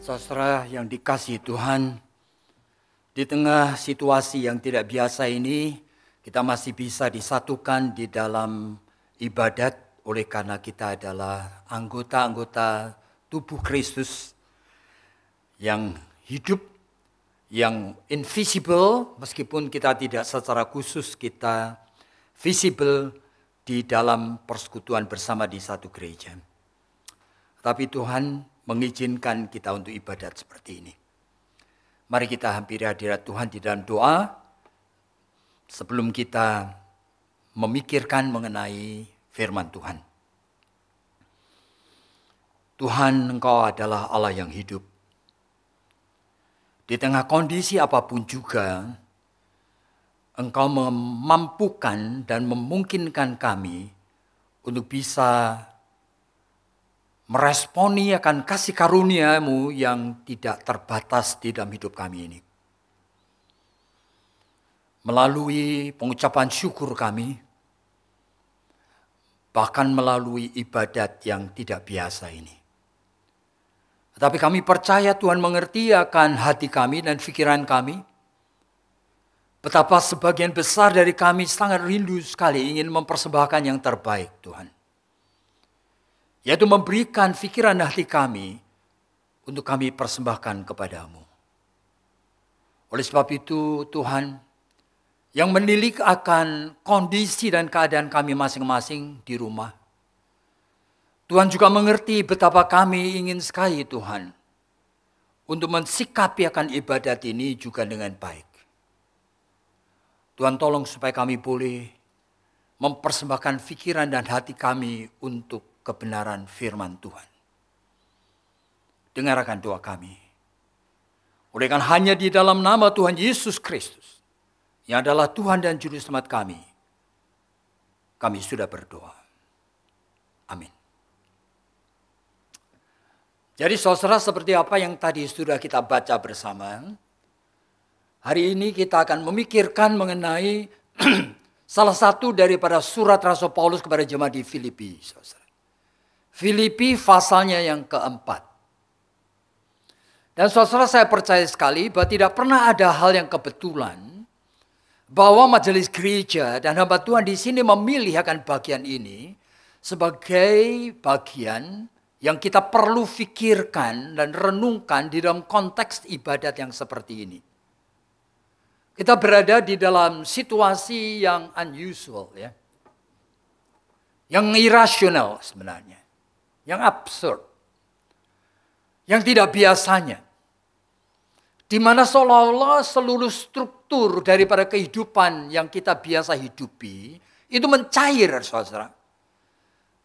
Saudara yang dikasihi Tuhan, di tengah situasi yang tidak biasa ini, kita masih bisa disatukan di dalam ibadat oleh karena kita adalah anggota-anggota tubuh Kristus yang hidup, yang invisible, meskipun kita tidak secara khusus kita visible di dalam persekutuan bersama di satu gereja. Tapi Tuhan mengizinkan kita untuk ibadat seperti ini. Mari kita hampiri hadirat Tuhan di dalam doa sebelum kita memikirkan mengenai firman Tuhan. Tuhan, Engkau adalah Allah yang hidup. Di tengah kondisi apapun juga, Engkau memampukan dan memungkinkan kami untuk bisa meresponi akan kasih karunia-Mu yang tidak terbatas di dalam hidup kami ini. Melalui pengucapan syukur kami, bahkan melalui ibadat yang tidak biasa ini. Tetapi kami percaya Tuhan mengerti akan hati kami dan pikiran kami. Betapa sebagian besar dari kami sangat rindu sekali ingin mempersembahkan yang terbaik Tuhan. Yaitu memberikan pikiran hati kami untuk kami persembahkan kepadamu. Oleh sebab itu Tuhan, yang menilik akan kondisi dan keadaan kami masing-masing di rumah. Tuhan juga mengerti betapa kami ingin sekali Tuhan, untuk mensikapi akan ibadat ini juga dengan baik. Tuhan tolong supaya kami boleh mempersembahkan pikiran dan hati kami untuk kebenaran firman Tuhan. Dengarkan doa kami. Oleh karena hanya di dalam nama Tuhan Yesus Kristus, yang adalah Tuhan dan Juru Selamat kami sudah berdoa. Amin. Jadi saudara, seperti apa yang tadi sudah kita baca bersama, hari ini kita akan memikirkan mengenai salah satu daripada surat Rasul Paulus kepada jemaat di Filipi, saudara. Filipi pasalnya yang keempat. Dan saudara, saya percaya sekali bahwa tidak pernah ada hal yang kebetulan bahwa majelis gereja dan hamba Tuhan di sini memilih akan bagian ini sebagai bagian yang kita perlu pikirkan dan renungkan di dalam konteks ibadat yang seperti ini. Kita berada di dalam situasi yang unusual, ya, yang irasional sebenarnya. Yang absurd, yang tidak biasanya, di mana seolah-olah seluruh struktur daripada kehidupan yang kita biasa hidupi itu mencair, saudara.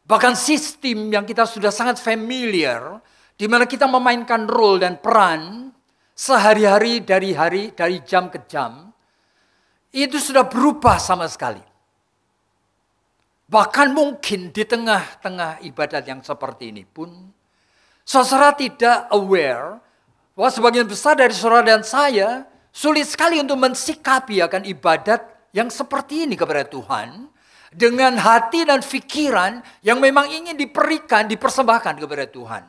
Bahkan sistem yang kita sudah sangat familiar, di mana kita memainkan role dan peran sehari-hari dari jam ke jam, itu sudah berubah sama sekali. Bahkan mungkin di tengah-tengah ibadat yang seperti ini pun, saudara tidak aware bahwa sebagian besar dari saudara dan saya sulit sekali untuk mensikapi akan ibadat yang seperti ini kepada Tuhan dengan hati dan pikiran yang memang ingin diberikan, dipersembahkan kepada Tuhan.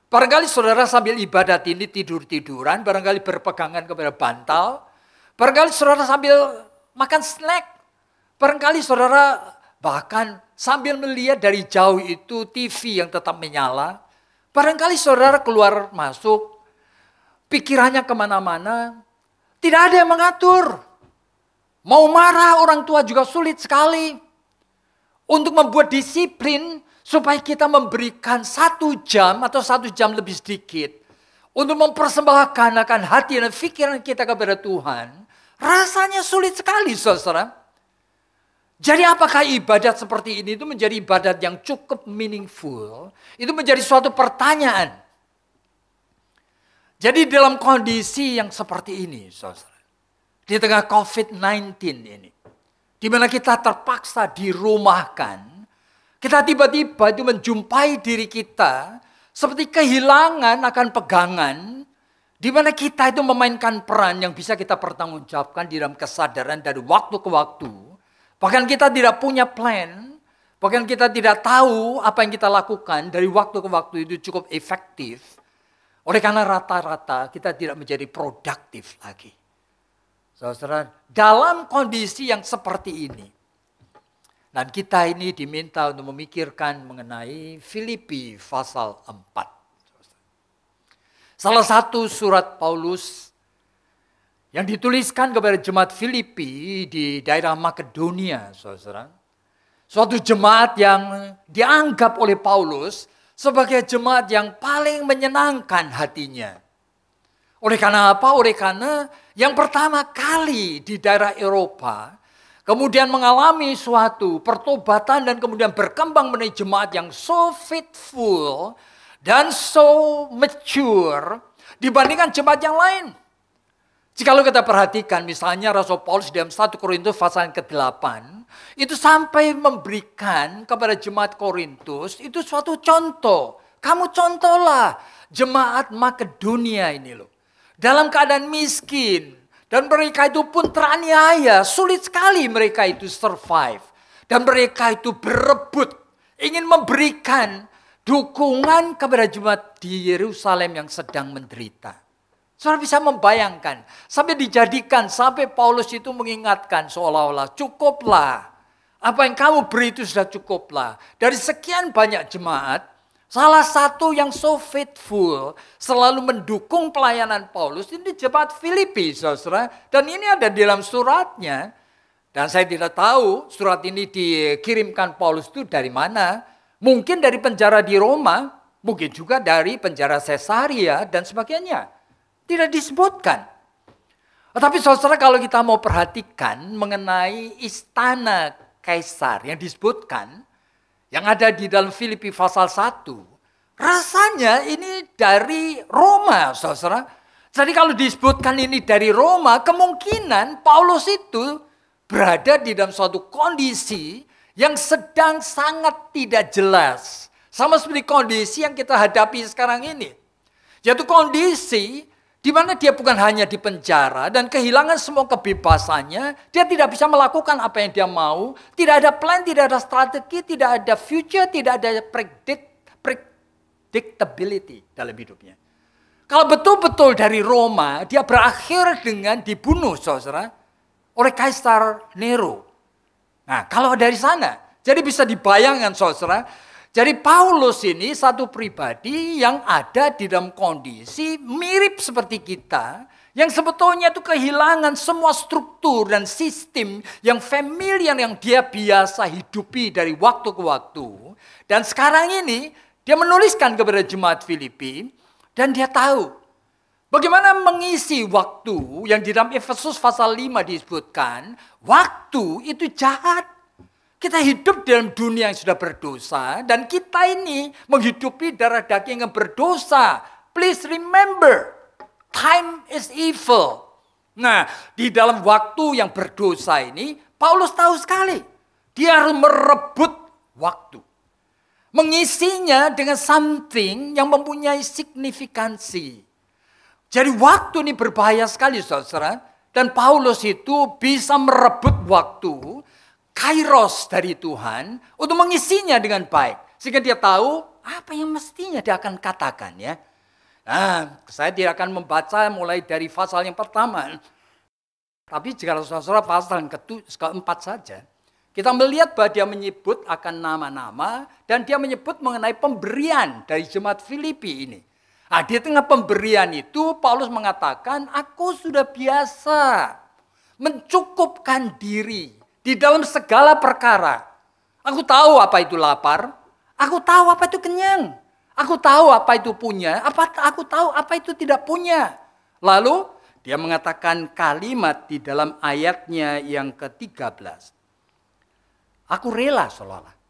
Barangkali saudara sambil ibadat ini tidur-tiduran, barangkali berpegangan kepada bantal, barangkali saudara sambil makan snack, barangkali saudara bahkan sambil melihat dari jauh itu TV yang tetap menyala. Barangkali saudara keluar masuk, pikirannya kemana-mana. Tidak ada yang mengatur. Mau marah orang tua juga sulit sekali. Untuk membuat disiplin supaya kita memberikan 1 jam atau 1 jam lebih sedikit. Untuk mempersembahkan akan hati dan pikiran kita kepada Tuhan. Rasanya sulit sekali, saudara. Jadi apakah ibadat seperti ini itu menjadi ibadat yang cukup meaningful? Itu menjadi suatu pertanyaan. Jadi dalam kondisi yang seperti ini, saudara, di tengah COVID-19 ini, di mana kita terpaksa dirumahkan, kita tiba-tiba itu menjumpai diri kita seperti kehilangan akan pegangan, di mana kita itu memainkan peran yang bisa kita pertanggungjawabkan di dalam kesadaran dari waktu ke waktu. Bahkan kita tidak punya plan, bahkan kita tidak tahu apa yang kita lakukan dari waktu ke waktu itu cukup efektif. Oleh karena rata-rata kita tidak menjadi produktif lagi. Saudara, dalam kondisi yang seperti ini, dan kita ini diminta untuk memikirkan mengenai Filipi pasal 4. Salah satu surat Paulus yang dituliskan kepada jemaat Filipi di daerah Makedonia, saudara. Suatu jemaat yang dianggap oleh Paulus sebagai jemaat yang paling menyenangkan hatinya. Oleh karena apa? Oleh karena yang pertama kali di daerah Eropa, kemudian mengalami suatu pertobatan dan kemudian berkembang menjadi jemaat yang so faithful dan so mature dibandingkan jemaat yang lain. Jikalau kita perhatikan misalnya Rasul Paulus dalam 1 Korintus pasal ke-8, itu sampai memberikan kepada jemaat Korintus itu suatu contoh. Kamu contohlah jemaat Makedonia ini loh. Dalam keadaan miskin. Dan mereka itu pun teraniaya. Sulit sekali mereka itu survive. Dan mereka itu berebut. Ingin memberikan dukungan kepada jemaat di Yerusalem yang sedang menderita. Saudara bisa membayangkan. Sampai dijadikan, sampai Paulus itu mengingatkan seolah-olah cukuplah. Apa yang kamu beri itu sudah cukuplah. Dari sekian banyak jemaat, salah satu yang so faithful, selalu mendukung pelayanan Paulus, ini jemaat Filipi, saudara. Dan ini ada di dalam suratnya. Dan saya tidak tahu surat ini dikirimkan Paulus itu dari mana. Mungkin dari penjara di Roma, mungkin juga dari penjara Caesarea dan sebagainya. Tidak disebutkan. Tetapi saudara kalau kita mau perhatikan mengenai istana Kaisar yang disebutkan, yang ada di dalam Filipi pasal 1, rasanya ini dari Roma, saudara. Jadi kalau disebutkan ini dari Roma, kemungkinan Paulus itu berada di dalam suatu kondisi yang sedang sangat tidak jelas. Sama seperti kondisi yang kita hadapi sekarang ini. Yaitu kondisi di mana dia bukan hanya di penjara dan kehilangan semua kebebasannya, dia tidak bisa melakukan apa yang dia mau, tidak ada plan, tidak ada strategi, tidak ada future, tidak ada predictability dalam hidupnya. Kalau betul-betul dari Roma, dia berakhir dengan dibunuh, saudara, oleh Kaisar Nero. Nah, kalau dari sana, jadi bisa dibayangkan, saudara, jadi Paulus ini satu pribadi yang ada di dalam kondisi mirip seperti kita, yang sebetulnya itu kehilangan semua struktur dan sistem yang familiar yang dia biasa hidupi dari waktu ke waktu. Dan sekarang ini dia menuliskan kepada jemaat Filipi dan dia tahu bagaimana mengisi waktu yang di dalam Efesus pasal 5 disebutkan, waktu itu jahat. Kita hidup dalam dunia yang sudah berdosa dan kita ini menghidupi darah daging yang berdosa. Please remember, time is evil. Nah, di dalam waktu yang berdosa ini, Paulus tahu sekali. Dia harus merebut waktu. Mengisinya dengan something yang mempunyai signifikansi. Jadi waktu ini berbahaya sekali, saudara. Dan Paulus itu bisa merebut waktu, kairos dari Tuhan untuk mengisinya dengan baik. Sehingga dia tahu apa yang mestinya dia akan katakan ya. Nah, saya tidak akan membaca mulai dari pasal yang pertama. Tapi jika saudara pasal yang keempat saja. Kita melihat bahwa dia menyebut akan nama-nama dan dia menyebut mengenai pemberian dari jemaat Filipi ini. Nah, di tengah pemberian itu Paulus mengatakan, aku sudah biasa mencukupkan diri di dalam segala perkara. Aku tahu apa itu lapar. Aku tahu apa itu kenyang. Aku tahu apa itu punya. Aku tahu apa itu tidak punya. Lalu dia mengatakan kalimat di dalam ayatnya yang ke-13. Aku rela seolah-olah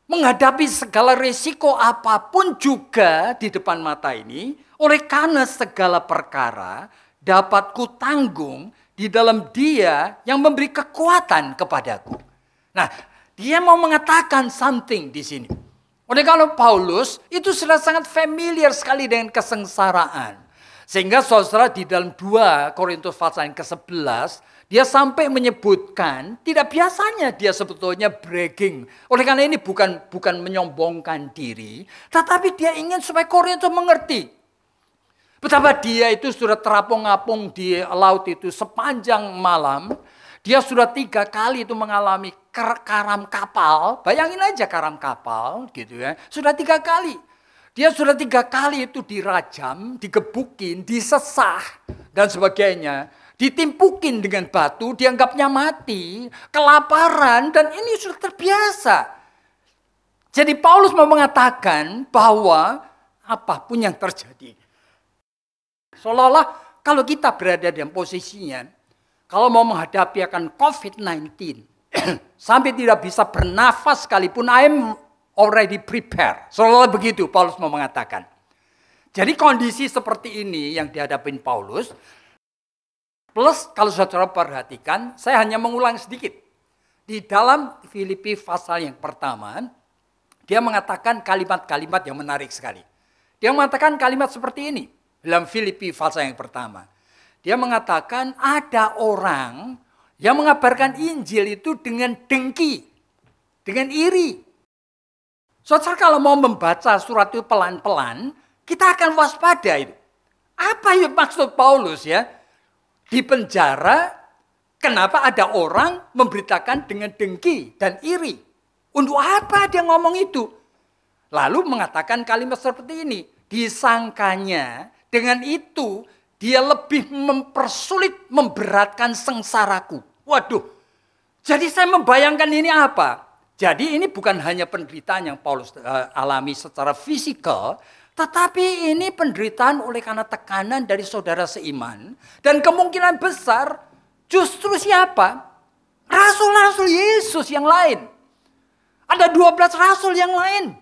menghadapi segala resiko apapun juga di depan mata ini. Oleh karena segala perkara dapat kutanggung di dalam Dia yang memberi kekuatan kepadaku. Nah, dia mau mengatakan something di sini. Oleh karena Paulus itu sudah sangat familiar sekali dengan kesengsaraan. Sehingga saudara di dalam 2 Korintus pasal yang ke-11, dia sampai menyebutkan tidak biasanya dia sebetulnya bragging. Oleh karena ini bukan menyombongkan diri, tetapi dia ingin supaya Korintus mengerti Betapa dia itu sudah terapung-apung di laut itu sepanjang malam. Dia sudah 3 kali itu mengalami karam kapal. Bayangin aja karam kapal gitu ya. Sudah 3 kali. Dia sudah 3 kali itu dirajam, digebukin, disesah dan sebagainya. Ditimpukin dengan batu, dianggapnya mati, kelaparan, dan ini sudah terbiasa. Jadi Paulus mau mengatakan bahwa apapun yang terjadi, seolah-olah kalau kita berada dalam posisinya, kalau mau menghadapi akan COVID-19, sampai tidak bisa bernafas sekalipun, I'm already prepared. Seolah-olah begitu Paulus mau mengatakan. Jadi kondisi seperti ini yang dihadapin Paulus, plus kalau saudara perhatikan, saya hanya mengulang sedikit. Di dalam Filipi pasal yang pertama, dia mengatakan kalimat-kalimat yang menarik sekali. Dia mengatakan kalimat seperti ini. Dalam Filipi pasal yang pertama. Dia mengatakan ada orang yang mengabarkan Injil itu dengan dengki. Dengan iri. Saudara kalau mau membaca surat itu pelan-pelan, kita akan waspada itu. Apa yang maksud Paulus ya? Di penjara, kenapa ada orang memberitakan dengan dengki dan iri? Untuk apa dia ngomong itu? Lalu mengatakan kalimat seperti ini. Disangkanya dengan itu dia lebih mempersulit, memberatkan sengsaraku. Waduh, jadi saya membayangkan ini apa? Jadi ini bukan hanya penderitaan yang Paulus alami secara fisikal, tetapi ini penderitaan oleh karena tekanan dari saudara seiman. Dan kemungkinan besar justru siapa? Rasul-rasul Yesus yang lain. Ada 12 rasul yang lain.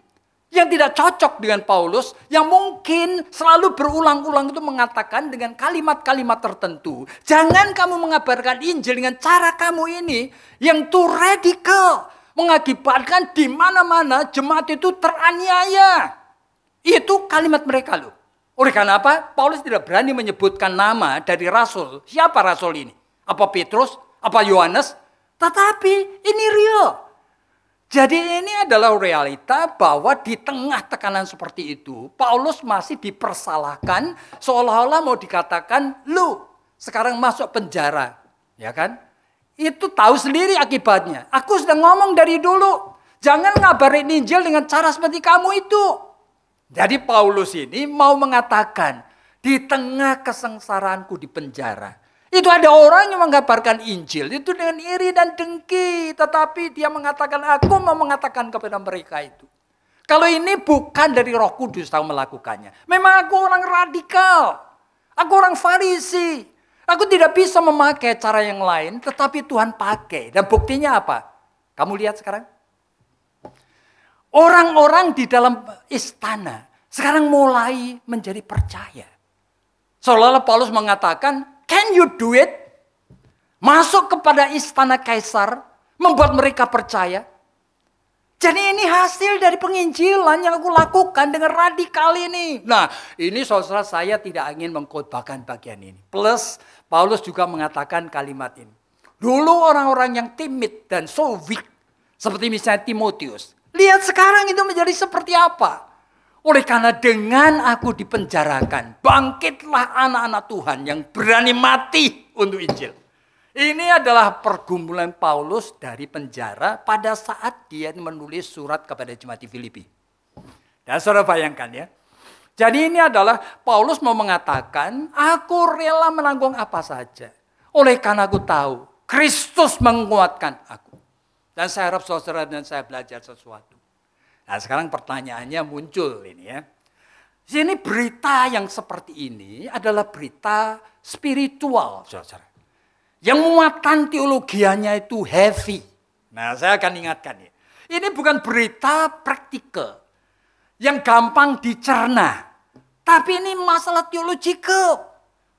Yang tidak cocok dengan Paulus, yang mungkin selalu berulang-ulang itu mengatakan dengan kalimat-kalimat tertentu. Jangan kamu mengabarkan Injil dengan cara kamu ini, yang too radical. Mengakibatkan di mana-mana jemaat itu teraniaya. Itu kalimat mereka loh. Oleh karena apa? Paulus tidak berani menyebutkan nama dari rasul. Siapa rasul ini? Apa Petrus? Apa Yohanes? Tetapi ini real. Jadi ini adalah realita bahwa di tengah tekanan seperti itu, Paulus masih dipersalahkan seolah-olah mau dikatakan, lu sekarang masuk penjara. Ya kan? Itu tahu sendiri akibatnya. Aku sudah ngomong dari dulu. Jangan ngabarin Injil dengan cara seperti kamu itu. Jadi Paulus ini mau mengatakan, di tengah kesengsaraanku di penjara, itu ada orang yang mengabarkan Injil itu dengan iri dan dengki. Tetapi dia mengatakan, aku mau mengatakan kepada mereka itu. Kalau ini bukan dari Roh Kudus tahu melakukannya. Memang aku orang radikal. Aku orang Farisi. Aku tidak bisa memakai cara yang lain. Tetapi Tuhan pakai. Dan buktinya apa? Kamu lihat sekarang. Orang-orang di dalam istana sekarang mulai menjadi percaya. Seolah-olah Paulus mengatakan, can you do it? Masuk kepada istana kaisar, membuat mereka percaya. Jadi ini hasil dari penginjilan yang aku lakukan dengan radikal ini. Nah, ini saudara saya tidak ingin mengkhotbahkan bagian ini. Plus, Paulus juga mengatakan kalimat ini. Dulu orang-orang yang timid dan so weak, seperti misalnya Timotius. Lihat sekarang itu menjadi seperti apa. Oleh karena dengan aku dipenjarakan, bangkitlah anak-anak Tuhan yang berani mati untuk Injil. Ini adalah pergumulan Paulus dari penjara pada saat dia menulis surat kepada jemaat di Filipi. Dan saudara bayangkan ya. Jadi ini adalah Paulus mau mengatakan, aku rela menanggung apa saja. Oleh karena aku tahu, Kristus menguatkan aku. Dan saya harap saudara dan saya belajar sesuatu. Nah sekarang pertanyaannya muncul ini ya. Ini berita yang seperti ini adalah berita spiritual, saudara. Yang muatan teologianya itu heavy. Nah saya akan ingatkan ya. Ini bukan berita praktikal. Yang gampang dicerna. Tapi ini masalah teologikal.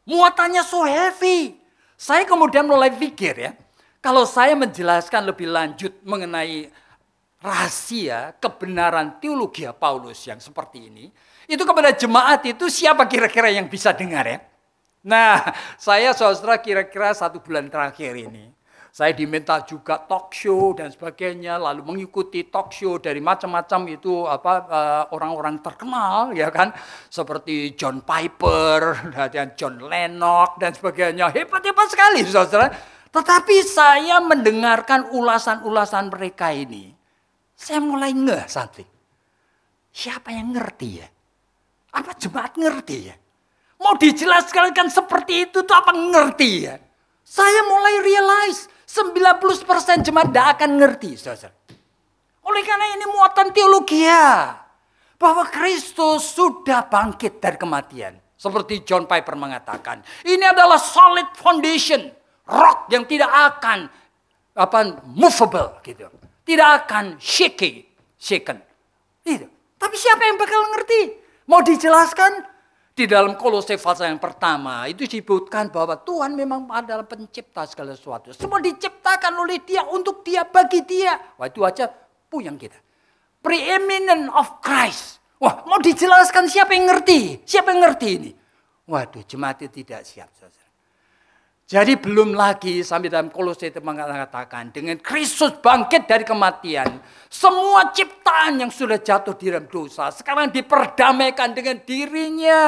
Muatannya so heavy. Saya kemudian mulai pikir ya. Kalau saya menjelaskan lebih lanjut mengenai rahasia kebenaran teologi Paulus yang seperti ini, itu kepada jemaat itu siapa kira-kira yang bisa dengar ya? Nah, saya saudara kira-kira 1 bulan terakhir ini Saya diminta juga talk show dan sebagainya, lalu mengikuti talk show dari macam-macam itu orang-orang terkenal, ya kan, seperti John Piper dan John Lennon dan sebagainya. Hebat-hebat sekali, saudara. Tetapi saya mendengarkan ulasan-ulasan mereka ini, saya mulai ngeh something. Siapa yang ngerti ya? Apa jemaat ngerti ya? Mau dijelaskan seperti itu tuh apa ngerti ya? Saya mulai realize 90% jemaat tidak akan ngerti, saudara. Oleh karena ini muatan teologi ya, bahwa Kristus sudah bangkit dari kematian. Seperti John Piper mengatakan, ini adalah solid foundation, rock yang tidak akan movable gitu, tidak akan shaken. Itu. Tapi siapa yang bakal ngerti? Mau dijelaskan? Di dalam Kolose pasal yang pertama itu disebutkan bahwa Tuhan memang adalah pencipta segala sesuatu. Semua diciptakan oleh Dia, untuk Dia, bagi Dia. Wah, itu aja puyeng kita. Preeminent of Christ. Wah, mau dijelaskan siapa yang ngerti? Siapa yang ngerti ini? Waduh, jemaat itu tidak siap, saudara. Jadi belum lagi sampai dalam Kolose itu mengatakan dengan Kristus bangkit dari kematian, semua ciptaan yang sudah jatuh di dalam dosa sekarang diperdamaikan dengan dirinya.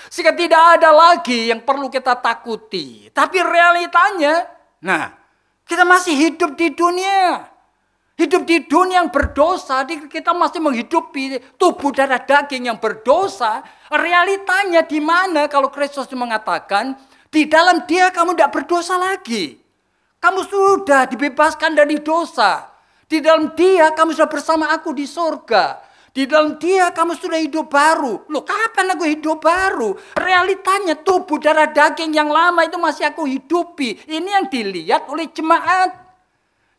Sehingga tidak ada lagi yang perlu kita takuti. Tapi realitanya, kita masih hidup di dunia. Hidup di dunia yang berdosa, kita masih menghidupi tubuh darah daging yang berdosa. Realitanya di mana kalau Kristus mengatakan, di dalam Dia kamu tidak berdosa lagi. Kamu sudah dibebaskan dari dosa. Di dalam Dia kamu sudah bersama aku di sorga. Di dalam Dia kamu sudah hidup baru. Loh, kapan aku hidup baru? Realitanya tubuh darah daging yang lama itu masih aku hidupi. Ini yang dilihat oleh jemaat.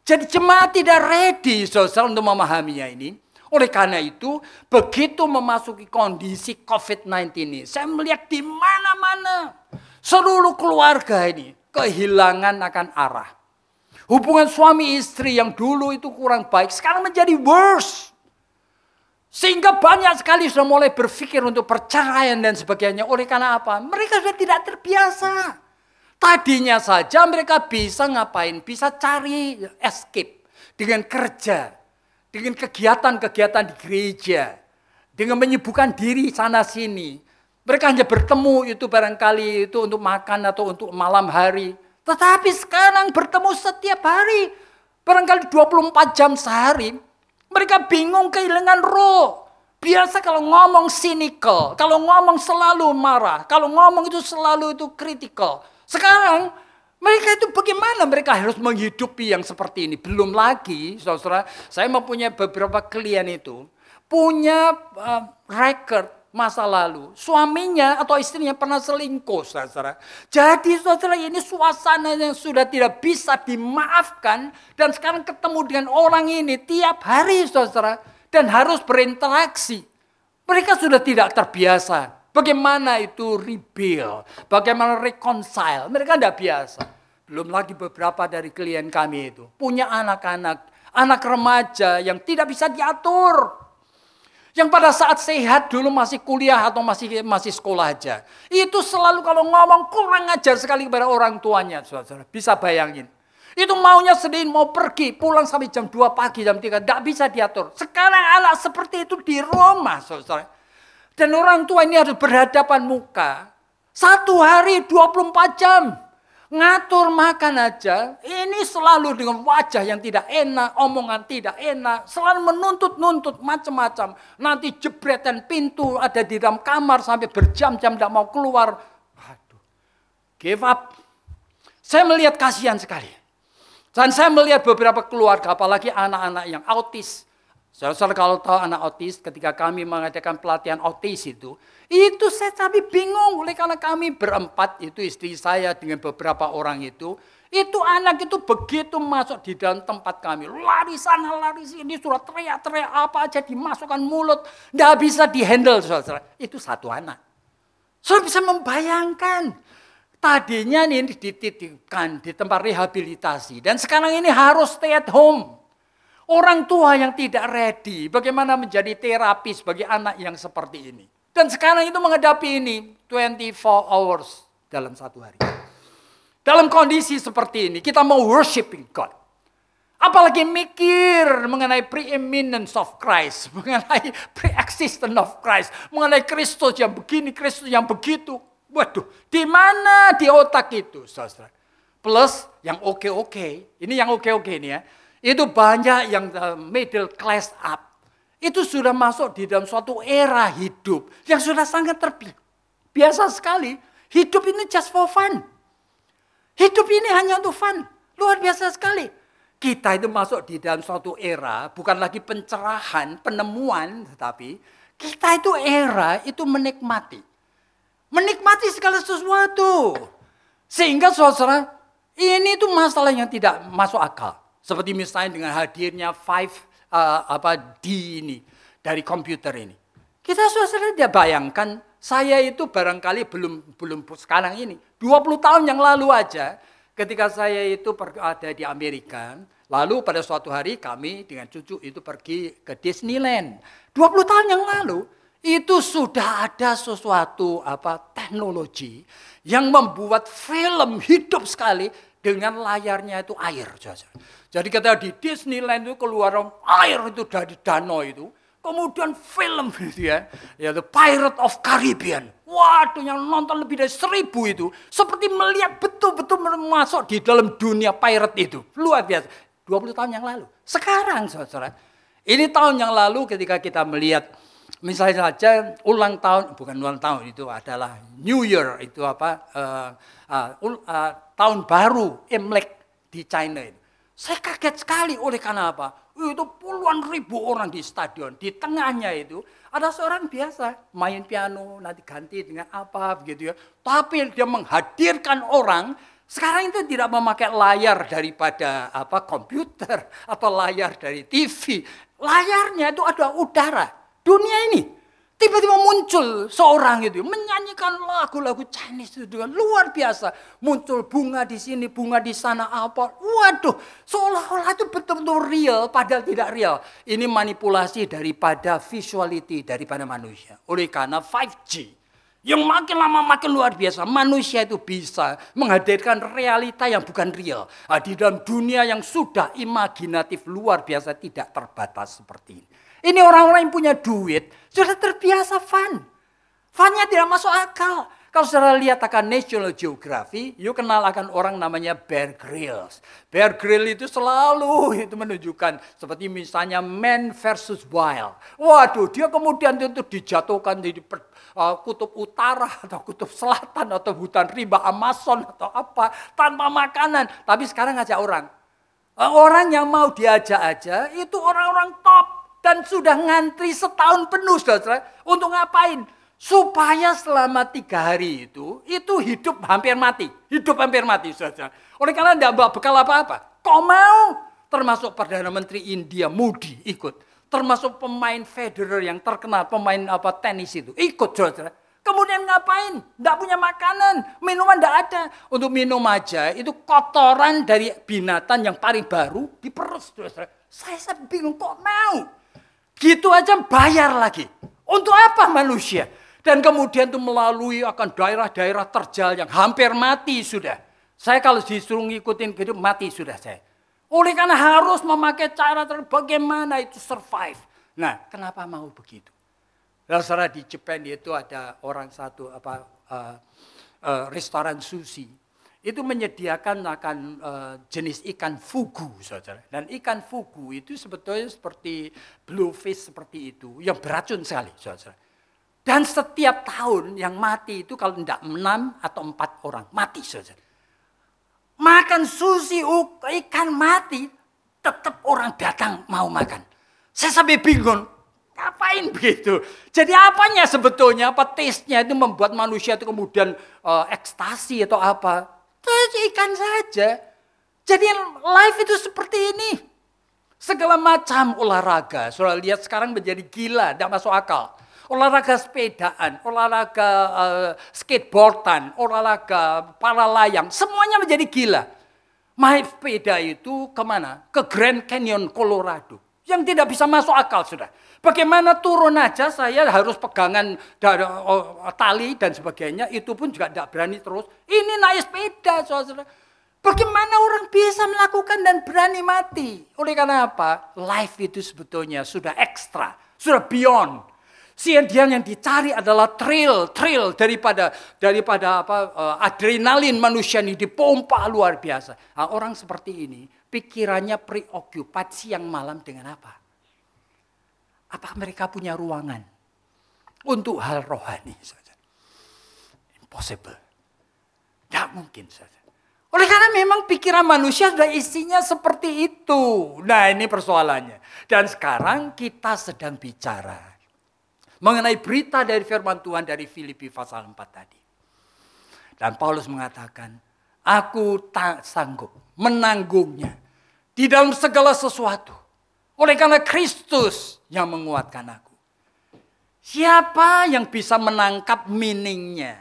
Jadi jemaat tidak ready, saudara, untuk memahaminya ini. Oleh karena itu, begitu memasuki kondisi COVID-19 ini, saya melihat di mana-mana seluruh keluarga ini kehilangan akan arah. Hubungan suami istri yang dulu itu kurang baik, sekarang menjadi worse. Sehingga banyak sekali sudah mulai berpikir untuk perceraian dan sebagainya. Oleh karena apa? Mereka sudah tidak terbiasa. Tadinya saja mereka bisa ngapain? Bisa cari escape dengan kerja, dengan kegiatan-kegiatan di gereja, dengan menyibukkan diri sana sini. Mereka hanya bertemu itu barangkali itu untuk makan atau untuk malam hari. Tetapi sekarang bertemu setiap hari. Barangkali 24 jam sehari. Mereka bingung, kehilangan roh. Biasa kalau ngomong cynical, kalau ngomong selalu marah, kalau ngomong itu selalu itu critical. Sekarang mereka itu bagaimana mereka harus menghidupi yang seperti ini. Belum lagi, saudara, saya mempunyai beberapa klien itu punya record masa lalu, suaminya atau istrinya pernah selingkuh, saudara. Jadi saudara, ini suasana yang sudah tidak bisa dimaafkan. Dan sekarang ketemu dengan orang ini tiap hari, saudara. Dan harus berinteraksi. Mereka sudah tidak terbiasa. Bagaimana itu rebuild, bagaimana reconcile. Mereka tidak biasa. Belum lagi beberapa dari klien kami itu punya anak-anak, anak remaja yang tidak bisa diatur. Yang pada saat sehat dulu masih kuliah atau masih sekolah aja. Itu selalu kalau ngomong kurang ajar sekali kepada orang tuanya, saudara. Bisa bayangin. Itu maunya Senin mau pergi, pulang sampai jam 2 pagi, jam 3. Tidak bisa diatur. Sekarang anak seperti itu di Roma, saudara. Dan orang tua ini harus berhadapan muka. Satu hari 24 jam. Ngatur makan aja, ini selalu dengan wajah yang tidak enak, omongan tidak enak, selalu menuntut-nuntut macam-macam. Nanti jebretan pintu ada di dalam kamar sampai berjam-jam tidak mau keluar. Waduh, give up. Saya melihat kasihan sekali. Dan saya melihat beberapa keluarga, apalagi anak-anak yang autis. Saudara kalau tahu anak autis, ketika kami mengadakan pelatihan autis itu saya tapi bingung. Oleh karena kami berempat, itu istri saya dengan beberapa orang itu anak itu begitu masuk di dalam tempat kami, lari sana, lari sini, sudah teriak-teriak apa aja dimasukkan mulut, tidak bisa dihandle, saudara. Itu satu anak. Saya bisa membayangkan, tadinya ini dititipkan di tempat rehabilitasi, dan sekarang ini harus stay at home. Orang tua yang tidak ready, bagaimana menjadi terapis bagi anak yang seperti ini. Dan sekarang itu menghadapi ini 24 hours dalam satu hari. Dalam kondisi seperti ini, kita mau worshiping God. Apalagi mikir mengenai preeminence of Christ, mengenai pre-existence of Christ, mengenai Kristus yang begini, Kristus yang begitu. Waduh, di mana di otak itu, saudara? Plus yang oke-oke, ini yang oke-oke ini ya, itu banyak yang middle class up. Itu sudah masuk di dalam suatu era hidup yang sudah sangat terbiasa sekali. Hidup ini just for fun. Hidup ini hanya untuk fun. Luar biasa sekali. Kita itu masuk di dalam suatu era, bukan lagi pencerahan, penemuan, tetapi kita itu era itu menikmati. Menikmati segala sesuatu. Sehingga saudara, ini itu masalah yang tidak masuk akal. Seperti misalnya dengan hadirnya 5D ini, dari komputer ini. Kita saudara tidak bayangkan, saya itu barangkali belum sekarang ini. 20 tahun yang lalu aja, ketika saya itu ada di Amerika, lalu pada suatu hari kami dengan cucu itu pergi ke Disneyland. 20 tahun yang lalu, itu sudah ada sesuatu teknologi yang membuat film hidup sekali dengan layarnya itu air. Jadi ketika di Disneyland itu keluar air itu dari danau itu. Kemudian film gitu ya, The Pirate of Caribbean. Waduh, yang nonton lebih dari 1000 itu. Seperti melihat betul-betul masuk di dalam dunia pirate itu. Luar biasa. 20 tahun yang lalu. Sekarang, saudara. Ini tahun yang lalu ketika kita melihat, misalnya saja ulang tahun, bukan ulang tahun, itu adalah New Year. Itu tahun baru, Imlek di China itu. Saya kaget sekali oleh karena apa? Itu puluhan ribu orang di stadion. Di tengahnya itu ada seorang biasa main piano, nanti ganti dengan apa begitu ya. Tapi dia menghadirkan orang. Sekarang itu tidak memakai layar daripada komputer atau layar dari TV. Layarnya itu ada udara. Dunia ini. Tiba-tiba muncul seorang itu menyanyikan lagu-lagu Chinese itu dengan luar biasa. Muncul bunga di sini, bunga di sana apa. Waduh, seolah-olah itu betul-betul real padahal tidak real. Ini manipulasi daripada visuality daripada manusia. Oleh karena 5G yang makin lama makin luar biasa. Manusia itu bisa menghadirkan realita yang bukan real. Di dalam dunia yang sudah imajinatif luar biasa tidak terbatas seperti ini. Ini orang-orang yang punya duit, sudah terbiasa fun. Funnya tidak masuk akal. Kalau saudara lihat akan National Geographic, you kenal akan orang namanya Bear Grylls. Bear Grylls itu selalu itu menunjukkan seperti misalnya Man versus Wild. Waduh, dia kemudian itu dijatuhkan di kutub utara atau kutub selatan atau hutan rimba Amazon atau apa tanpa makanan. Tapi sekarang ngajak orang. Orang yang mau diajak aja itu orang-orang top. Dan sudah ngantri setahun penuh, saudara. Untuk ngapain? Supaya selama 3 hari itu hidup hampir mati. Hidup hampir mati, saudara. Oleh karena tidak bawa bekal apa-apa. Kok mau? Termasuk Perdana Menteri India Modi ikut. Termasuk pemain Federer yang terkenal, pemain tenis itu. Ikut, saudara. Kemudian ngapain? Tidak punya makanan. Minuman tidak ada. Untuk minum aja, itu kotoran dari binatang yang paling baru diperus, saudara. Saya bingung, kok mau? Gitu aja bayar lagi. Untuk apa manusia? Dan kemudian itu melalui akan daerah-daerah terjal yang hampir mati sudah. Saya kalau disuruh ngikutin gitu mati sudah saya. Oleh karena harus memakai cara bagaimana itu survive. Nah, kenapa mau begitu? Saudara di Jepang itu ada orang satu restoran sushi. Itu menyediakan jenis ikan fugu, saudara. Dan ikan fugu itu sebetulnya seperti bluefish seperti itu, yang beracun sekali, saudara. Dan setiap tahun yang mati itu kalau tidak 6 atau 4 orang, mati, saudara. Makan sushi ikan mati, tetap orang datang mau makan. Saya sampai bingung, ngapain begitu? Jadi apanya sebetulnya, taste-nya itu membuat manusia itu kemudian ekstasi atau apa? Ikan saja. Jadi life itu seperti ini. Segala macam olahraga. Saudara lihat sekarang menjadi gila, tidak masuk akal. Olahraga sepedaan, olahraga skateboardan, olahraga para layang. Semuanya menjadi gila. Main sepeda itu kemana? Ke Grand Canyon, Colorado. Yang tidak bisa masuk akal, sudah. Bagaimana turun aja saya harus pegangan tali dan sebagainya, itu pun juga tidak berani terus. Ini naik sepeda, saudara. Bagaimana orang bisa melakukan dan berani mati? Oleh karena apa? Life itu sebetulnya sudah ekstra, sudah beyond. Dia yang dicari adalah thrill daripada adrenalin manusia ini dipompa luar biasa. Nah, orang seperti ini pikirannya preoccupied siang malam dengan apa? Apakah mereka punya ruangan untuk hal rohani saja? Impossible. Tidak mungkin saja. Oleh karena memang pikiran manusia sudah isinya seperti itu. Nah, ini persoalannya. Dan sekarang kita sedang bicara mengenai berita dari firman Tuhan dari Filipi pasal 4 tadi. Dan Paulus mengatakan, aku tak sanggup menanggungnya di dalam segala sesuatu. Oleh karena Kristus yang menguatkan aku. Siapa yang bisa menangkap meaningnya?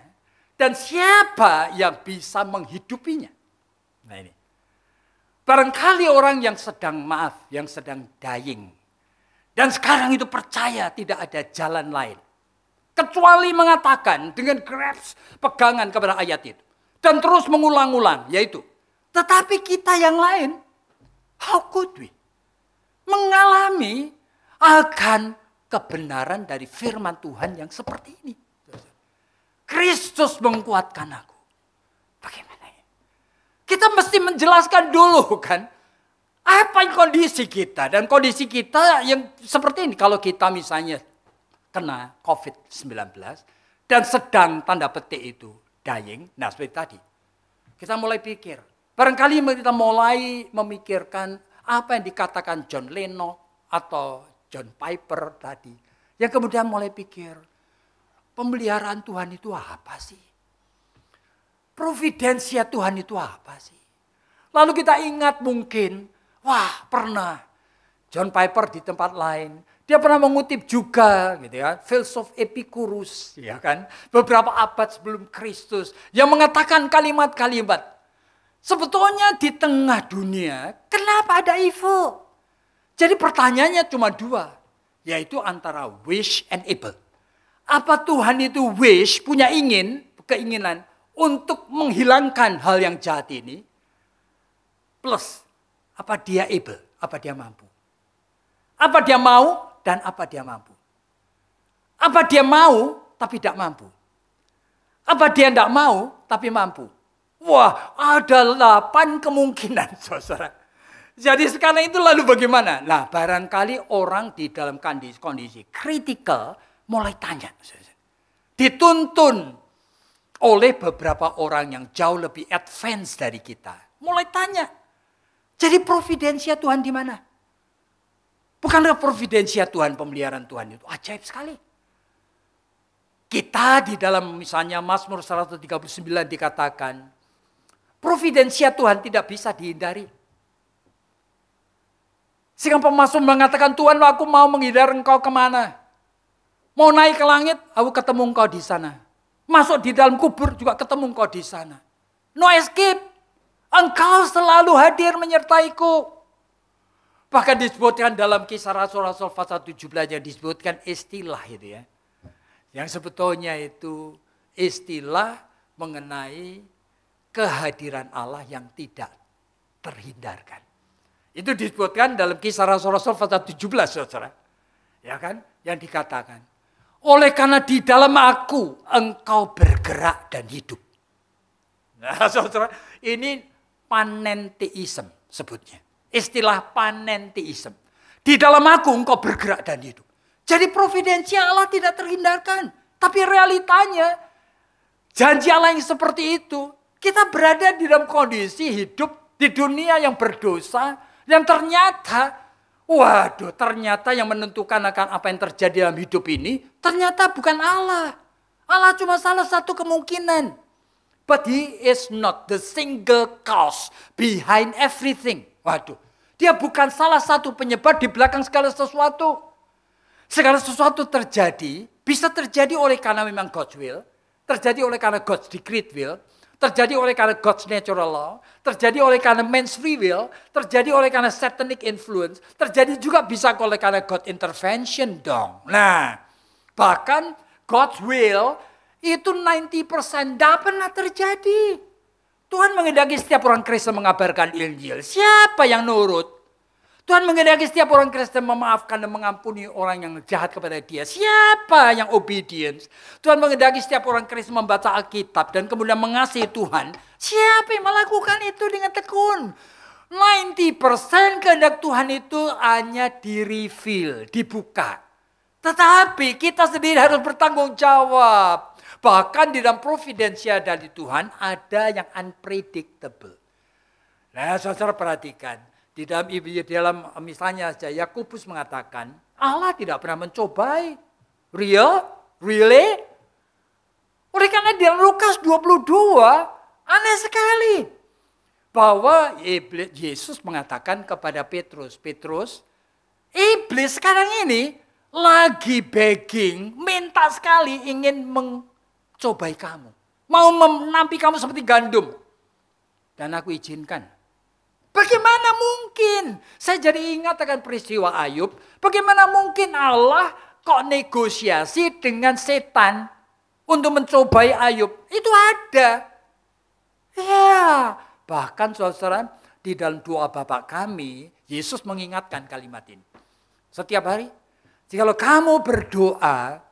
Dan siapa yang bisa menghidupinya? Nah ini. Barangkali orang yang sedang yang sedang dying. Dan sekarang itu percaya tidak ada jalan lain. Kecuali mengatakan dengan grasp pegangan kepada ayat itu. Dan terus mengulang-ulang yaitu. Tetapi kita yang lain, how could we? Mengalami akan kebenaran dari firman Tuhan yang seperti ini. Kristus menguatkan aku. Bagaimana ya? Kita mesti menjelaskan dulu kan. Apa kondisi kita? Dan kondisi kita yang seperti ini. Kalau kita misalnya kena COVID-19 dan sedang tanda petik itu dying. Nah seperti tadi. Kita mulai pikir. Barangkali kita mulai memikirkan apa yang dikatakan John Lennon atau John Piper tadi. Yang kemudian mulai pikir. Pemeliharaan Tuhan itu apa sih? Providensia Tuhan itu apa sih? Lalu kita ingat mungkin. Wah, pernah John Piper di tempat lain, dia pernah mengutip juga gitu ya, filsuf Epicurus ya kan, beberapa abad sebelum Kristus yang mengatakan kalimat-kalimat. Sebetulnya di tengah dunia, kenapa ada evil? Jadi pertanyaannya cuma dua, yaitu antara wish and able. Apa Tuhan itu wish, punya keinginan untuk menghilangkan hal yang jahat ini? Plus apa dia able? Apa dia mampu? Apa dia mau dan apa dia mampu? Apa dia mau tapi tidak mampu? Apa dia tidak mau tapi mampu? Wah, ada 8 kemungkinan, saudara. Jadi sekarang itu lalu bagaimana? Nah, barangkali orang di dalam kondisi kritikal mulai tanya. Dituntun oleh beberapa orang yang jauh lebih advance dari kita. Mulai tanya. Jadi providensia Tuhan di mana? Bukankah providensia Tuhan, pemeliharaan Tuhan itu ajaib sekali. Kita di dalam misalnya Mazmur 139 dikatakan, providensia Tuhan tidak bisa dihindari. Sehingga pemazmur mengatakan, Tuhan aku mau menghindar engkau kemana? Mau naik ke langit, aku ketemu engkau di sana. Masuk di dalam kubur juga ketemu engkau di sana. No escape. Engkau selalu hadir menyertaiku. Bahkan disebutkan dalam Kisah Rasul-Rasul pasal 17 yang disebutkan istilah itu ya. Yang sebetulnya itu istilah mengenai kehadiran Allah yang tidak terhindarkan. Itu disebutkan dalam Kisah Rasul-Rasul pasal 17 saudara. Ya kan? Yang dikatakan. Oleh karena di dalam aku engkau bergerak dan hidup. Nah saudara ini panentheism sebutnya. Istilah panentheism. Di dalam aku engkau bergerak dan hidup. Jadi providensia Allah tidak terhindarkan. Tapi realitanya janji Allah yang seperti itu. Kita berada di dalam kondisi hidup di dunia yang berdosa. Yang ternyata yang menentukan akan apa yang terjadi dalam hidup ini. Ternyata bukan Allah. Allah cuma salah satu kemungkinan. But he is not the single cause behind everything. Waduh, dia bukan salah satu penyebab di belakang segala sesuatu. Segala sesuatu terjadi, bisa terjadi oleh karena memang God's will. Terjadi oleh karena God's decreed will. terjadi oleh karena God's natural law, terjadi oleh karena man's free will, terjadi oleh karena satanic influence, terjadi juga bisa oleh karena God intervention dong. Nah, bahkan God's will itu 90% tidak pernah terjadi. Tuhan menghendaki setiap orang Kristen mengabarkan Injil. Siapa yang nurut? Tuhan menghendaki setiap orang Kristen memaafkan dan mengampuni orang yang jahat kepada dia. Siapa yang obedience? Tuhan menghendaki setiap orang Kristen membaca Alkitab dan kemudian mengasihi Tuhan. Siapa yang melakukan itu dengan tekun? 90% kehendak Tuhan itu hanya di-reveal, dibuka. Tetapi kita sendiri harus bertanggung jawab. Bahkan di dalam providensia dari Tuhan ada yang unpredictable. Nah, saudara perhatikan. Di dalam misalnya saja Yakobus mengatakan Allah tidak pernah mencobai. Really? Oleh karena di dalam Lukas 22 aneh sekali. Bahwa Yesus mengatakan kepada Petrus, iblis sekarang ini lagi begging, minta sekali ingin mencobai kamu. Mau menampi kamu seperti gandum. Dan aku izinkan. Bagaimana mungkin? Saya jadi ingat akan peristiwa Ayub. Bagaimana mungkin Allah kok negosiasi dengan setan untuk mencobai Ayub? Itu ada. Ya, bahkan saudara, di dalam doa Bapa kami, Yesus mengingatkan kalimat ini. Setiap hari, jikalau kamu berdoa,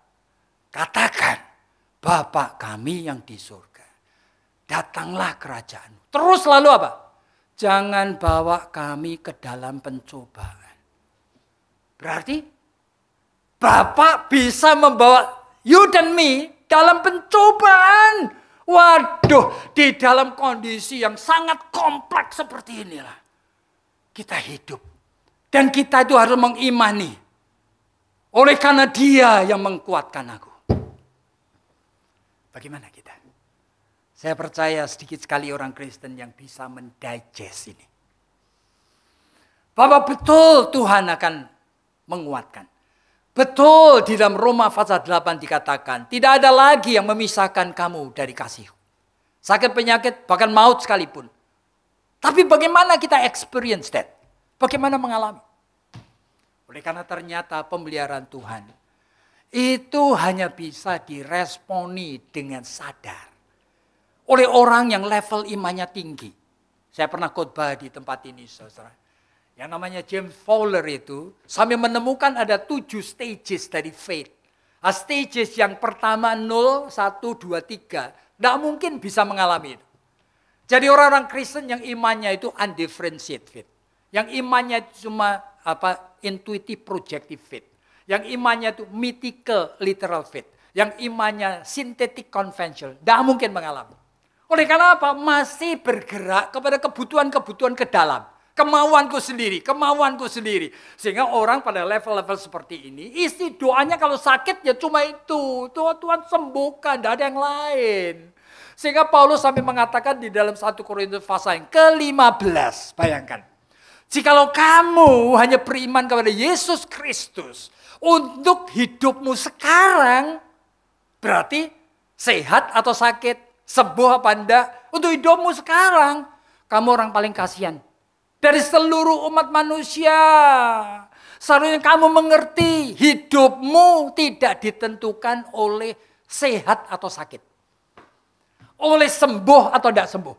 katakan, Bapa kami yang di surga, datanglah kerajaan. Terus lalu apa? Jangan bawa kami ke dalam pencobaan. Berarti Bapak bisa membawa you dan me dalam pencobaan. Waduh, di dalam kondisi yang sangat kompleks seperti inilah kita hidup. Dan kita itu harus mengimani. Oleh karena Dia yang menguatkan aku. Bagaimana kita? Saya percaya sedikit sekali orang Kristen yang bisa mendigest ini. Bahwa betul Tuhan akan menguatkan. Betul di dalam Roma pasal 8 dikatakan, tidak ada lagi yang memisahkan kamu dari kasih. Sakit penyakit, bahkan maut sekalipun. Tapi bagaimana kita experience that? Bagaimana mengalami? Oleh karena ternyata pemeliharaan Tuhan, itu hanya bisa diresponi dengan sadar. Oleh orang yang level imannya tinggi. Saya pernah khotbah di tempat ini, saudara. Yang namanya James Fowler itu sampai menemukan ada 7 stages dari faith. Stages yang pertama 0, 1, 2, 3. Tidak mungkin bisa mengalami itu. Jadi orang-orang Kristen yang imannya itu undifferentiated faith. Yang imannya cuma intuitive projective faith. Yang imannya itu mythical literal faith. Yang imannya synthetic conventional. Tidak mungkin mengalami. Oleh karena apa? Masih bergerak kepada kebutuhan-kebutuhan ke dalam. Kemauanku sendiri. Sehingga orang pada level-level seperti ini, isi doanya kalau sakit ya cuma itu. Tuhan sembuhkan, tidak ada yang lain. Sehingga Paulus sampai mengatakan di dalam 1 Korintus pasal yang ke-15. Bayangkan. Jikalau kamu hanya beriman kepada Yesus Kristus untuk hidupmu sekarang, berarti sehat atau sakit, sembuh apa enggak, untuk hidupmu sekarang, kamu orang paling kasihan. Dari seluruh umat manusia, seharusnya kamu mengerti hidupmu tidak ditentukan oleh sehat atau sakit. Oleh sembuh atau tidak sembuh.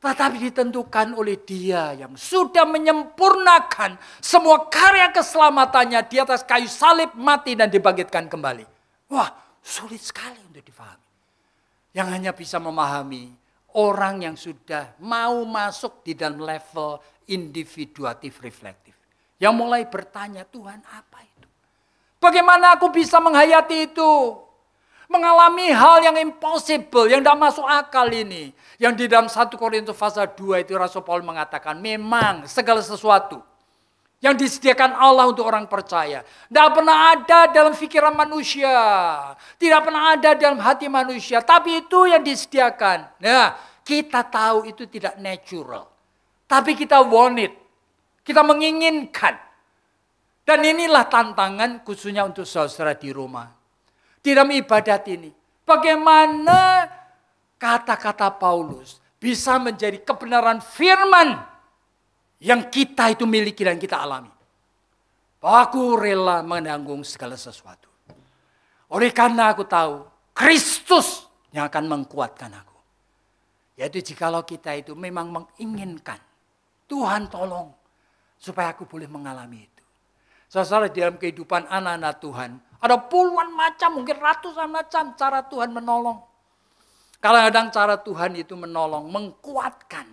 Tetapi ditentukan oleh Dia yang sudah menyempurnakan semua karya keselamatannya di atas kayu salib, mati dan dibangkitkan kembali. Wah, sulit sekali untuk difahami. Yang hanya bisa memahami orang yang sudah mau masuk di dalam level individuatif reflektif. Yang mulai bertanya, Tuhan apa itu? Bagaimana aku bisa menghayati itu? Mengalami hal yang impossible, yang tidak masuk akal ini. Yang di dalam 1 Korintus pasal 2 itu Rasul Paulus mengatakan, memang segala sesuatu yang disediakan Allah untuk orang percaya. Tidak pernah ada dalam pikiran manusia. Tidak pernah ada dalam hati manusia. Tapi itu yang disediakan. Nah, kita tahu itu tidak natural. Tapi kita want it. Kita menginginkan. Dan inilah tantangan khususnya untuk saudara di rumah. Di dalam ibadat ini. Bagaimana kata-kata Paulus bisa menjadi kebenaran firman yang kita itu miliki dan kita alami. Bahwa aku rela menanggung segala sesuatu. Oleh karena aku tahu Kristus yang akan menguatkan aku. Yaitu jikalau kita itu memang menginginkan Tuhan tolong supaya aku boleh mengalami itu. Saudara, dalam kehidupan anak-anak Tuhan ada puluhan macam, mungkin ratusan macam cara Tuhan menolong. Kadang-kadang cara Tuhan itu menolong, mengkuatkan.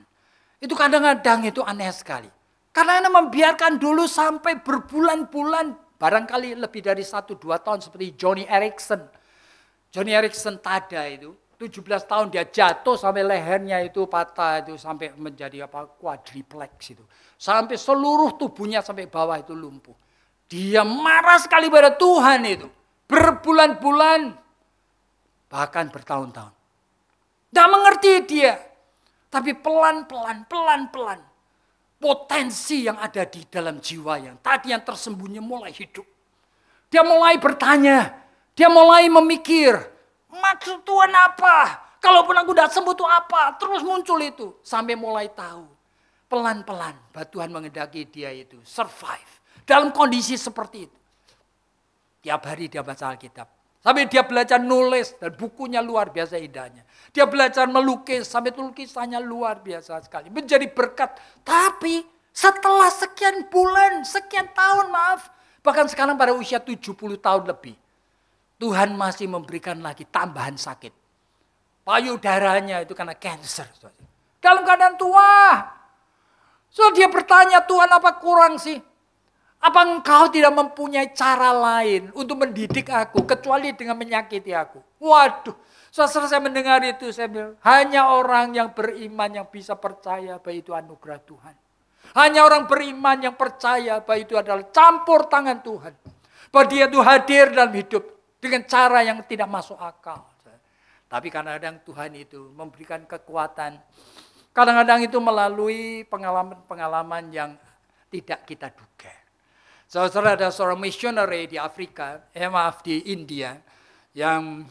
Itu kadang-kadang itu aneh sekali. Karena membiarkan dulu sampai berbulan-bulan, barangkali lebih dari 1-2 tahun seperti Johnny Erickson. Johnny Erickson tada itu, 17 tahun dia jatuh sampai lehernya itu patah itu sampai menjadi quadriplex itu. Sampai seluruh tubuhnya sampai bawah itu lumpuh. Dia marah sekali pada Tuhan itu. Berbulan-bulan, bahkan bertahun-tahun. Tidak mengerti dia. Tapi pelan-pelan, potensi yang ada di dalam jiwa yang tadi yang tersembunyi mulai hidup. Dia mulai bertanya. Dia mulai memikir. Maksud Tuhan apa? Kalaupun aku tidak sembuh itu apa? Terus muncul itu. Sampai mulai tahu. Pelan-pelan Tuhan mengendaki dia itu survive. Dalam kondisi seperti itu. Tiap hari dia baca Alkitab. Sampai dia belajar nulis dan bukunya luar biasa indahnya. Dia belajar melukis sampai lukisannya luar biasa sekali. Menjadi berkat. Tapi setelah sekian bulan, sekian tahun maaf. Bahkan sekarang pada usia 70 tahun lebih. Tuhan masih memberikan lagi tambahan sakit. Payudaranya itu karena cancer. Dalam keadaan tua. So dia bertanya, Tuhan apa kurang sih? Apa engkau tidak mempunyai cara lain untuk mendidik aku kecuali dengan menyakiti aku? Waduh, setelah saya mendengar itu saya bilang, hanya orang yang beriman yang bisa percaya bahwa itu anugerah Tuhan. Hanya orang beriman yang percaya bahwa itu adalah campur tangan Tuhan. Bahwa dia itu hadir dalam hidup dengan cara yang tidak masuk akal. Tapi kadang-kadang Tuhan itu memberikan kekuatan. Kadang-kadang itu melalui pengalaman-pengalaman yang tidak kita duga. Saudara, ada seorang missionary di Afrika, di India, yang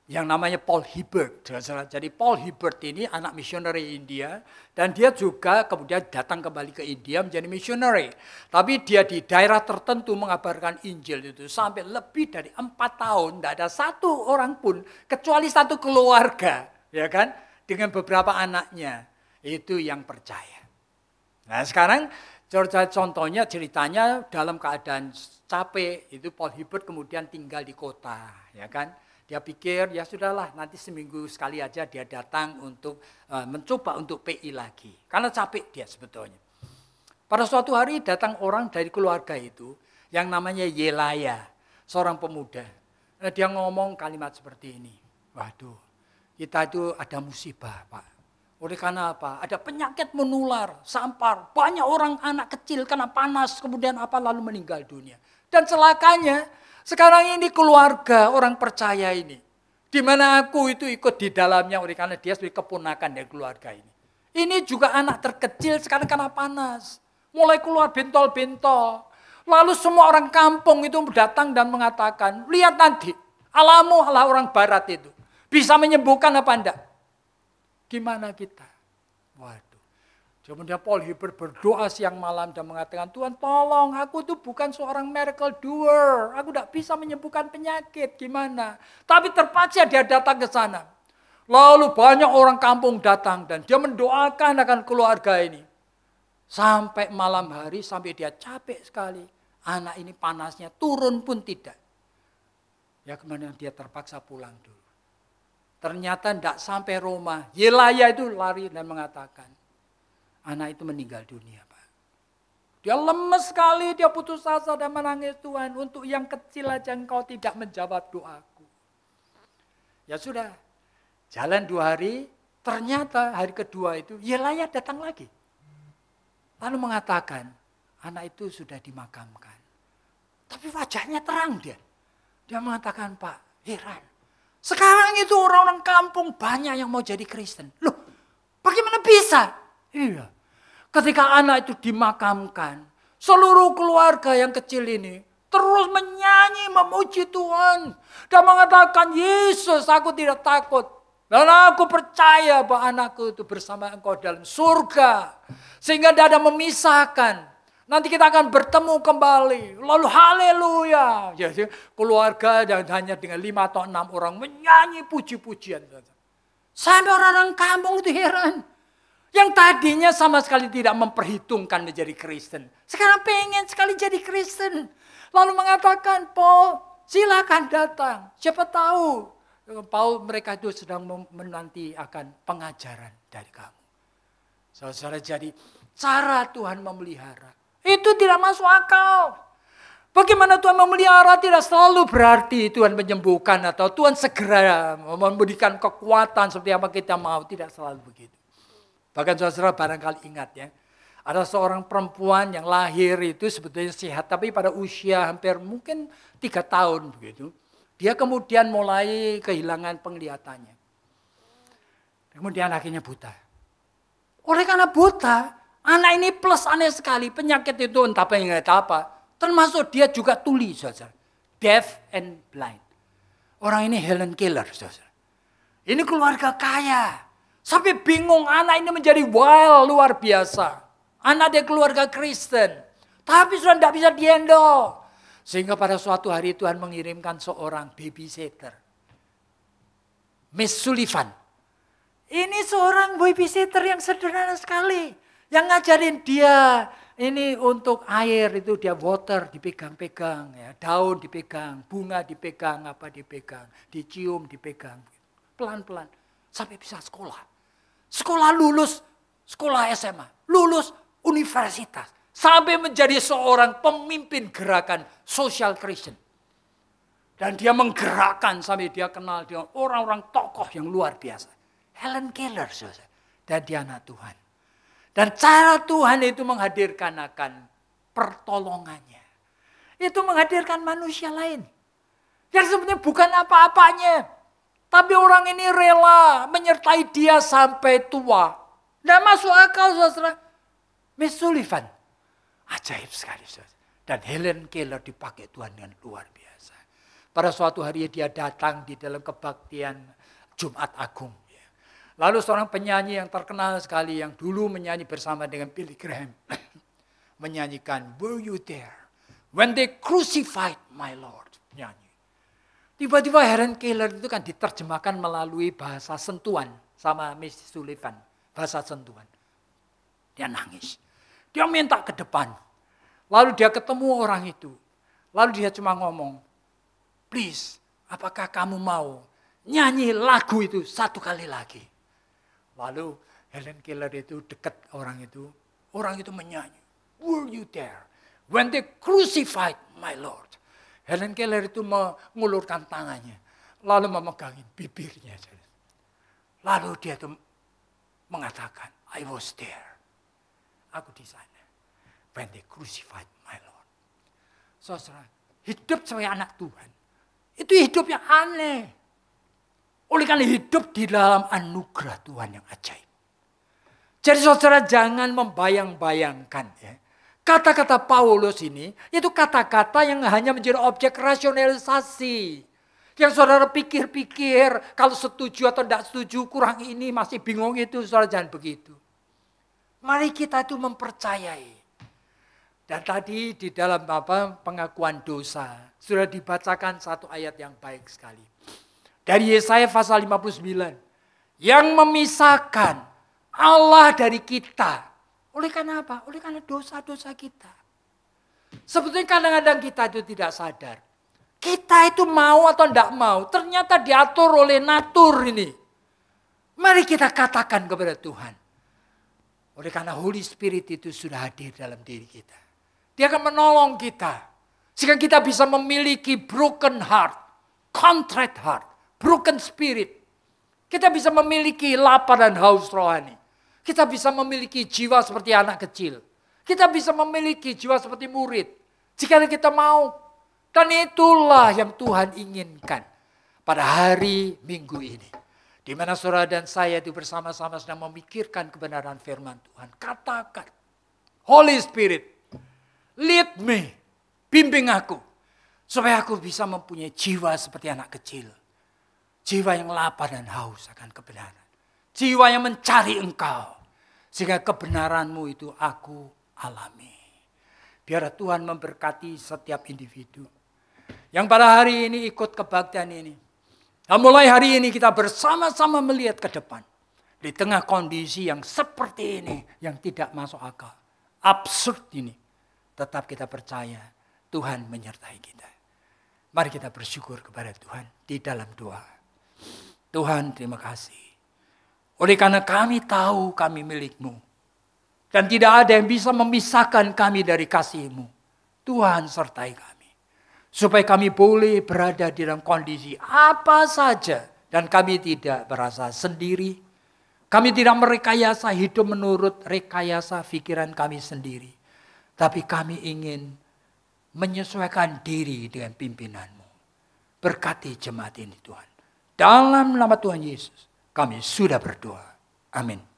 namanya Paul Hibbert. Jadi Paul Hibbert ini anak missionary India, dan dia juga kemudian datang kembali ke India menjadi missionary. Tapi dia di daerah tertentu mengabarkan Injil itu sampai lebih dari 4 tahun, tidak ada satu orang pun, kecuali satu keluarga, ya kan, dengan beberapa anaknya itu yang percaya. Nah sekarang contohnya ceritanya dalam keadaan capek itu Paul Hibbert kemudian tinggal di kota, ya kan? Dia pikir ya sudahlah nanti seminggu sekali aja dia datang untuk mencoba untuk PI lagi, karena capek dia sebetulnya. Pada suatu hari datang orang dari keluarga itu yang namanya Yelaya, seorang pemuda. Dia ngomong kalimat seperti ini, waduh kita itu ada musibah Pak. Oleh karena apa? Ada penyakit menular, sampar. Banyak orang anak kecil kena panas, kemudian lalu meninggal dunia. Dan celakanya, sekarang ini keluarga orang percaya ini. Di mana aku itu ikut di dalamnya, oleh karena dia sebagai keponakan dari keluarga ini. Ini juga anak terkecil sekarang kena panas. Mulai keluar bentol-bentol. Lalu semua orang kampung itu datang dan mengatakan, lihat nanti, alamu ala orang barat itu. Bisa menyembuhkan apa enggak? Gimana kita? Waduh. Kemudian Paul Hibbert berdoa siang malam dan mengatakan, Tuhan tolong, aku tuh bukan seorang miracle doer. Aku tidak bisa menyembuhkan penyakit, gimana? Tapi terpaksa dia datang ke sana. Lalu banyak orang kampung datang dan dia mendoakan akan keluarga ini. Sampai malam hari, sampai dia capek sekali. Anak ini panasnya turun pun tidak. Ya kemudian dia terpaksa pulang dulu. Ternyata tidak sampai Roma. Yelaya itu lari dan mengatakan, anak itu meninggal dunia Pak. Dia lemes sekali, dia putus asa dan menangis, Tuhan untuk yang kecil aja engkau tidak menjawab doaku. Ya sudah, jalan 2 hari, ternyata hari kedua itu Yelaya datang lagi. Lalu mengatakan, anak itu sudah dimakamkan. Tapi wajahnya terang dia. Dia mengatakan, Pak, heran. Sekarang itu orang-orang kampung banyak yang mau jadi Kristen. Loh, bagaimana bisa? Iya. Ketika anak itu dimakamkan, seluruh keluarga yang kecil ini terus menyanyi, memuji Tuhan. Dan mengatakan, Yesus, aku tidak takut. Dan aku percaya bahwa anakku itu bersama Engkau dalam surga. Sehingga tidak ada memisahkan. Nanti kita akan bertemu kembali. Lalu haleluya. Ya, keluarga dan hanya dengan 5 atau 6 orang menyanyi puji-pujian. Sampai orang-orang kampung itu heran. Yang tadinya sama sekali tidak memperhitungkan menjadi Kristen. Sekarang pengen sekali jadi Kristen. Lalu mengatakan, Paul, silakan datang. Siapa tahu Paul mereka itu sedang menanti akan pengajaran dari kamu. Saudara, jadi cara Tuhan memelihara itu tidak masuk akal. Bagaimana Tuhan memelihara tidak selalu berarti Tuhan menyembuhkan atau Tuhan segera memberikan kekuatan seperti apa kita mau. Tidak selalu begitu. Bahkan saudara barangkali ingat ya. Ada seorang perempuan yang lahir itu sebetulnya sehat. Tapi pada usia hampir mungkin 3 tahun begitu. Dia kemudian mulai kehilangan penglihatannya. Kemudian akhirnya buta. Oleh karena buta, anak ini plus aneh sekali. Penyakit itu entah apa. Termasuk dia juga tuli, saudara. Deaf and blind. Orang ini Helen Keller, saudara. Ini keluarga kaya. Sampai bingung anak ini menjadi wild luar biasa. Anak dia keluarga Kristen. Tapi sudah tidak bisa dihandle. Sehingga pada suatu hari Tuhan mengirimkan seorang babysitter. Miss Sullivan. Ini seorang babysitter yang sederhana sekali. Yang ngajarin dia ini untuk air itu dia water dipegang-pegang. Ya, daun dipegang, bunga dipegang, apa dipegang. Dicium, dipegang. Pelan-pelan. Sampai bisa sekolah. Sekolah lulus, sekolah SMA. Lulus universitas. Sampai menjadi seorang pemimpin gerakan social Christian. Dan dia menggerakkan sampai dia kenal dengan orang-orang tokoh yang luar biasa. Helen Keller, saudara. Dan dia anak Tuhan. Dan cara Tuhan itu menghadirkan akan pertolongannya. Itu menghadirkan manusia lain. Yang sebenarnya bukan apa-apanya. Tapi orang ini rela menyertai dia sampai tua. Tidak masuk akal, saudara. Miss Sullivan. Ajaib sekali, saudara. Dan Helen Keller dipakai Tuhan dengan luar biasa. Pada suatu hari dia datang di dalam kebaktian Jumat Agung. Lalu seorang penyanyi yang terkenal sekali yang dulu menyanyi bersama dengan Billy Graham. Menyanyikan, Were you there when they crucified my Lord? Nyanyi. Tiba-tiba Helen Keller itu kan diterjemahkan melalui bahasa sentuhan sama Miss Sullivan. Bahasa sentuhan. Dia nangis. Dia minta ke depan. Lalu dia ketemu orang itu. Lalu dia cuma ngomong, please, apakah kamu mau nyanyi lagu itu 1 kali lagi? Lalu Helen Keller itu dekat orang itu. Orang itu menyanyi. Were you there when they crucified my Lord? Helen Keller itu mengulurkan tangannya. Lalu memegangi bibirnya. Lalu dia itu mengatakan, I was there. Aku di sana. When they crucified my Lord. Saudara, hidup sebagai anak Tuhan. Itu hidup yang aneh. Oleh karena hidup di dalam anugerah Tuhan yang ajaib. Jadi saudara jangan membayang-bayangkan ya. Kata-kata Paulus ini itu kata-kata yang hanya menjadi objek rasionalisasi. Yang saudara pikir-pikir kalau setuju atau tidak setuju kurang ini masih bingung itu saudara jangan begitu. Mari kita itu mempercayai. Dan tadi di dalam pengakuan dosa sudah dibacakan satu ayat yang baik sekali. Dari Yesaya pasal 59. Yang memisahkan Allah dari kita. Oleh karena apa? Oleh karena dosa-dosa kita. Sebetulnya kadang-kadang kita itu tidak sadar. Kita itu mau atau tidak mau. Ternyata diatur oleh natur ini. Mari kita katakan kepada Tuhan. Oleh karena Holy Spirit itu sudah hadir dalam diri kita. Dia akan menolong kita. Sehingga kita bisa memiliki broken heart. Contrite heart. Broken spirit. Kita bisa memiliki lapar dan haus rohani. Kita bisa memiliki jiwa seperti anak kecil. Kita bisa memiliki jiwa seperti murid. Jika kita mau. Dan itulah yang Tuhan inginkan pada hari Minggu ini. Di mana saudara dan saya itu bersama-sama sedang memikirkan kebenaran firman Tuhan. Katakan, Holy Spirit, lead me, bimbing aku. Supaya aku bisa mempunyai jiwa seperti anak kecil. Jiwa yang lapar dan haus akan kebenaran. Jiwa yang mencari Engkau. Sehingga kebenaran-Mu itu aku alami. Biar Tuhan memberkati setiap individu. Yang pada hari ini ikut kebaktian ini. Dan mulai hari ini kita bersama-sama melihat ke depan. Di tengah kondisi yang seperti ini, yang tidak masuk akal. Absurd ini. Tetap kita percaya Tuhan menyertai kita. Mari kita bersyukur kepada Tuhan di dalam doa. Tuhan, terima kasih. Oleh karena kami tahu kami milik-Mu. Dan tidak ada yang bisa memisahkan kami dari kasih-Mu. Tuhan sertai kami. Supaya kami boleh berada di dalam kondisi apa saja. Dan kami tidak merasa sendiri. Kami tidak merekayasa hidup menurut rekayasa pikiran kami sendiri. Tapi kami ingin menyesuaikan diri dengan pimpinan-Mu. Berkati jemaat ini Tuhan. Dalam nama Tuhan Yesus kami sudah berdoa. Amin.